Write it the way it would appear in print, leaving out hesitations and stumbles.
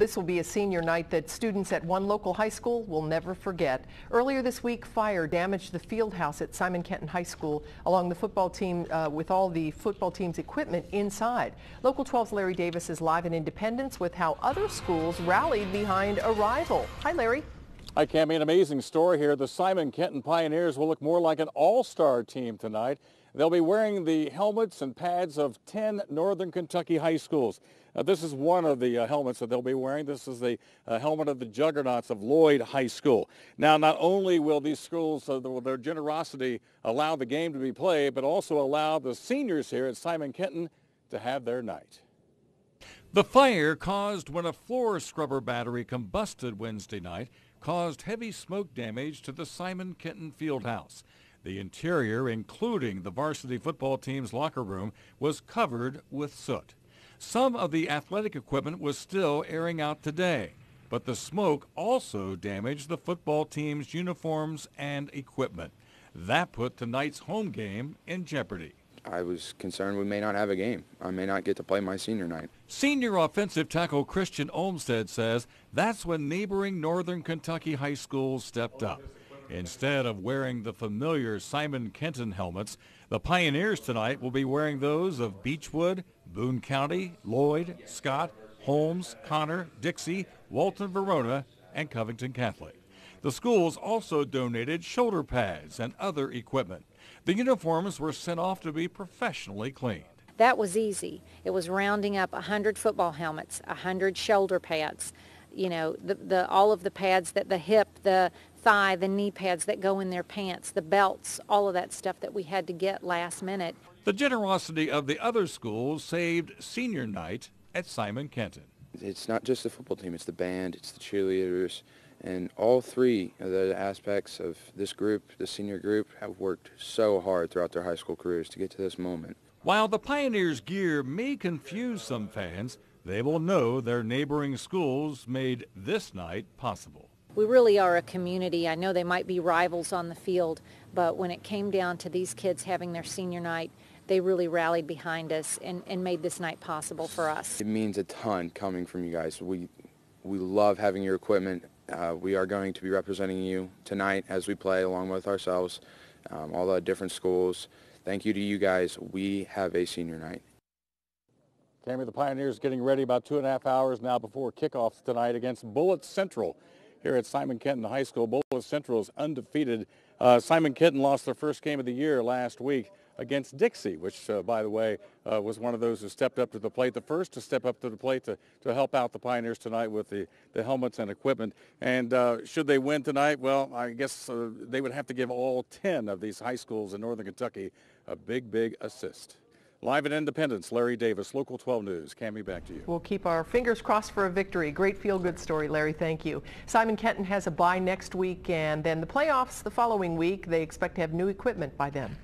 This will be a senior night that students at one local high school will never forget. Earlier this week, fire damaged the field house at Simon Kenton High School along the football team with all the football team's equipment inside. Local 12's Larry Davis is live in Independence with how other schools rallied behind a rival. Hi, Larry. Hi, Cammie. An amazing story here. The Simon Kenton Pioneers will look more like an all-star team tonight. They'll be wearing the helmets and pads of 10 Northern Kentucky high schools. This is one of the helmets that they'll be wearing. This is the helmet of the juggernauts of Lloyd High School. Now, not only will these schools, their generosity, allow the game to be played, but also allow the seniors here at Simon Kenton to have their night. The fire caused when a floor scrubber battery combusted Wednesday night caused heavy smoke damage to the Simon Kenton Fieldhouse. The interior, including the varsity football team's locker room, was covered with soot. Some of the athletic equipment was still airing out today, but the smoke also damaged the football team's uniforms and equipment. That put tonight's home game in jeopardy. I was concerned we may not have a game. I may not get to play my senior night. Senior offensive tackle Christian Olmstead says that's when neighboring Northern Kentucky high schools stepped up. Instead of wearing the familiar Simon Kenton helmets, the Pioneers tonight will be wearing those of Beechwood, Boone County, Lloyd, Scott, Holmes, Connor, Dixie, Walton Verona, and Covington Catholic. The schools also donated shoulder pads and other equipment. The uniforms were sent off to be professionally cleaned. That was easy. It was rounding up 100 football helmets, 100 shoulder pads, you know, all of the pads, that the hip, the thigh, the knee pads that go in their pants, the belts, all of that stuff that we had to get last minute. The generosity of the other schools saved senior night at Simon Kenton. It's not just the football team, it's the band, it's the cheerleaders, and all three of the aspects of this group, the senior group, have worked so hard throughout their high school careers to get to this moment. While the Pioneers' gear may confuse some fans, they will know their neighboring schools made this night possible. We really are a community. I know they might be rivals on the field, but when it came down to these kids having their senior night, they really rallied behind us and made this night possible for us. It means a ton coming from you guys. We love having your equipment. We are going to be representing you tonight as we play along with ourselves, all the different schools. Thank you to you guys. We have a senior night. Cammie, the Pioneers getting ready about 2.5 hours now before kickoff tonight against Bullitt Central here at Simon Kenton High School. Bullitt Central is undefeated. Simon Kenton lost their first game of the year last week against Dixie, which, by the way, was one of those who stepped up to the plate, the first to step up to the plate to help out the Pioneers tonight with the helmets and equipment. And should they win tonight, well, I guess they would have to give all 10 of these high schools in Northern Kentucky a big assist. Live in Independence, Larry Davis, Local 12 News. Cammie, back to you. We'll keep our fingers crossed for a victory. Great feel-good story, Larry. Thank you. Simon Kenton has a bye next week, and then the playoffs the following week. They expect to have new equipment by then.